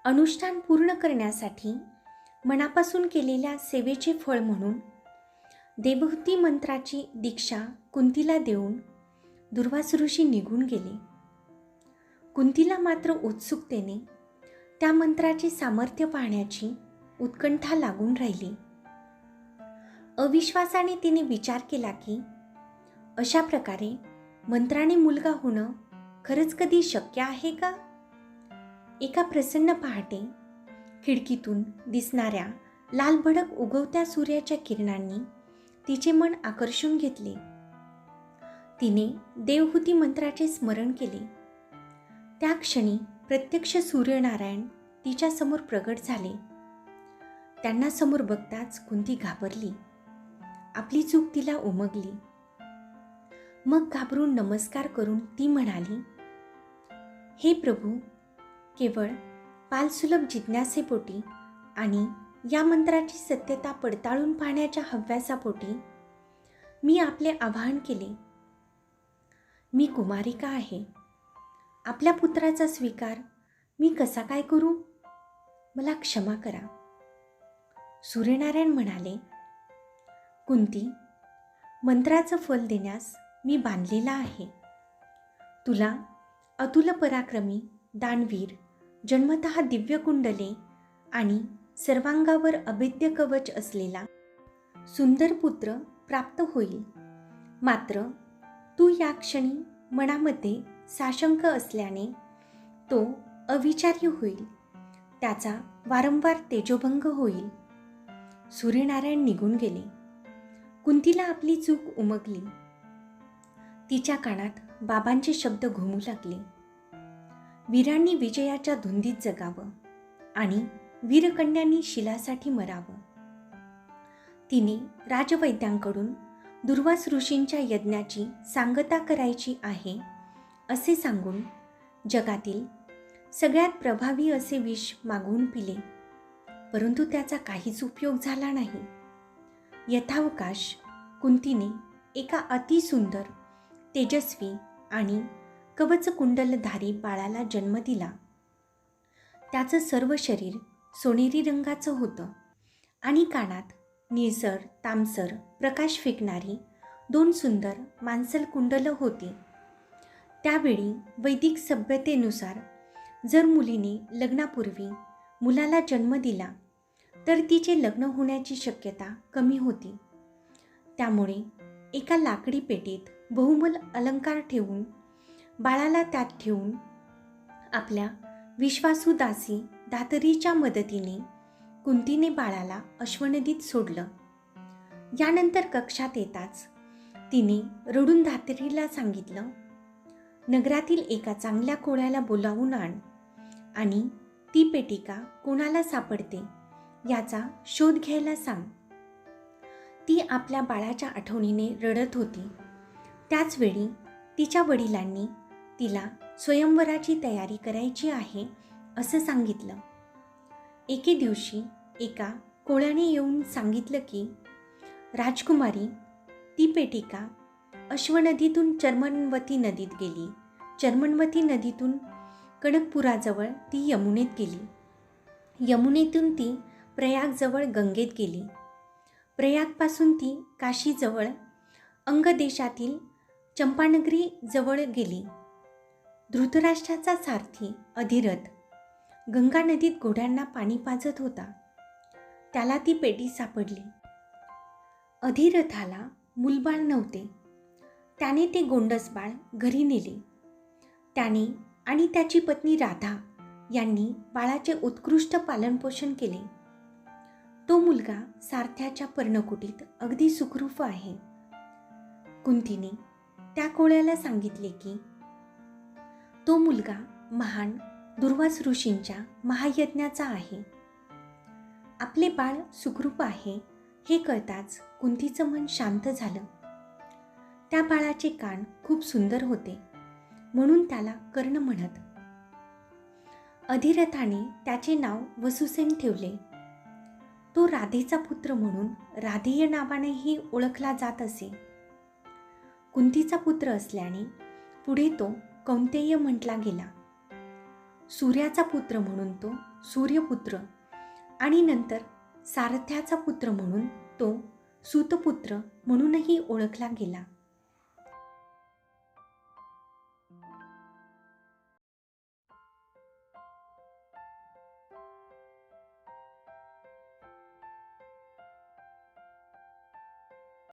अनुष्ठान पूर्ण करण्यासाठी मनापासून केलेल्या सेवेचे फळ म्हणून देवहूती मंत्राची दीक्षा कुंतीला देऊन दुर्वास ऋषी निघून गेले. कुंतीला मात्र उत्सुकतेने त्या मंत्राचे सामर्थ्य पाहण्याची उत्कंठा लागून राहिली. अविश्वासाने तिने विचार केला की अशा प्रकारे मंत्राने मुलगा होणं खरंच कधी शक्य आहे का? एका प्रसन्न पहाटे खिडकीतून दिसणाऱ्या लालभडक उगवत्या सूर्याच्या किरणांनी तिचे मन आकर्षून घेतले. तिने देवहूती मंत्राचे स्मरण केले. त्या क्षणी प्रत्यक्ष सूर्यनारायण तिच्या समोर प्रगट झाले. त्यांना समोर बघताच कुंती घाबरली. आपली चूक तिला उमगली. मग घाबरून नमस्कार करून ती म्हणाली, हे प्रभू, केवळ बालसुलभ जिज्ञासेपोटी आणि या मंत्राची सत्यता पडताळून पाहण्याच्या हव्यासापोटी मी आपले आवाहन केले. मी कुमारिका आहे. आपल्या पुत्राचा स्वीकार मी कसा काय करू? मला क्षमा करा. सूर्यनारायण म्हणाले, कुंती, मंत्राचं फल देण्यास मी बांधलेला आहे. तुला अतुल पराक्रमी, दानवीर, जन्मतः दिव्य कुंडले आणि सर्वांगावर अभेद्य कवच असलेला सुंदर पुत्र प्राप्त होईल. मात्र तू या क्षणी मनामध्ये साशंक असल्याने तो अविचार्य होईल. त्याचा वारंवार तेजोभंग होईल. सूर्यनारायण निघून गेले. कुंतीला आपली चूक उमगली. तिच्या कानात बाबांचे शब्द घुमू लागले. वीरांनी विजयाच्या धुंदीत जगावं आणि वीरकन्यांनी शिलासाठी मरावं. तिने राजवैद्यांकडून दुर्वास ऋषींच्या यज्ञाची सांगता करायची आहे असे सांगून जगातील सगळ्यात प्रभावी असे विष मागवून पिले. परंतु त्याचा काहीच उपयोग झाला नाही. यथावकाश कुंतीने एका अतिसुंदर, तेजस्वी आणि कवच कुंडलधारी बाळाला जन्म दिला. त्याचं सर्व शरीर सोनेरी रंगाचं होतं आणि कानात निळसर तांबसर प्रकाश फेकणारी 2 सुंदर मांसल कुंडलं होती. त्यावेळी वैदिक सभ्यतेनुसार जर मुलीने लग्नापूर्वी मुलाला जन्म दिला तर तिचे लग्न होण्याची शक्यता कमी होती. त्यामुळे एका लाकडी पेटीत बहुमल अलंकार ठेवून बाळाला त्यात ठेवून आपल्या विश्वासू दासी धातरीच्या मदतीने कुंतीने बाळाला अश्वनदीत सोडलं. यानंतर कक्षात येताच तिने रडून धातरीला सांगितलं, नगरातील एका चांगल्या कोळ्याला बोलावून आण आणि ती पेटिका कोणाला सापडते याचा शोध घ्यायला सांग. ती आपल्या बाळाच्या आठवणीने रडत होती. त्याचवेळी तिच्या वडिलांनी तिला स्वयंवराची तयारी करायची आहे असं सांगितलं. एके दिवशी एका कोळ्याने येऊन सांगितलं की राजकुमारी, ती पेटिका अश्वनदीतून चर्मणवती नदीत गेली. चर्मणवती नदीतून कनकपुराजवळ ती यमुनेत गेली. यमुनेतून ती प्रयागजवळ गंगेत गेली. प्रयागपासून ती काशीजवळ अंगदेशातील चंपानगरी जवळ गेली. धृतराष्ट्राचा सारथी अधिरथ गंगा नदीत घोड्यांना पाणी पाजत होता. त्याला ती पेटी सापडली. अधिरथाला मूलबाळ नव्हते. त्याने ते गोंडस बाळ घरी नेले. त्याने आणि त्याची पत्नी राधा यांनी बाळाचे उत्कृष्ट पालनपोषण केले. तो मुलगा सारथ्याच्या पर्णकुटीत अगदी सुखरूप आहे. कुंतीने त्या कोळ्याला सांगितले की तो मुलगा महान दुर्वास ऋषींच्या महायज्ञाचा आहे. आपले बाळ सुखरूप आहे हे कळताच कुंतीचं मन शांत झालं. त्या बाळाचे कान खूप सुंदर होते म्हणून त्याला कर्ण म्हणत. अधिरथाने त्याचे नाव वसुसेन ठेवले. तो राधेचा पुत्र म्हणून राधेय नावानेही ओळखला जात असे. कुंतीचा पुत्र असल्याने पुढे तो कौंतेय म्हटला गेला. सूर्याचा पुत्र म्हणून तो सूर्यपुत्र आणि नंतर सारथ्याचा पुत्र म्हणून तो सूतपुत्र म्हणूनही ओळखला गेला.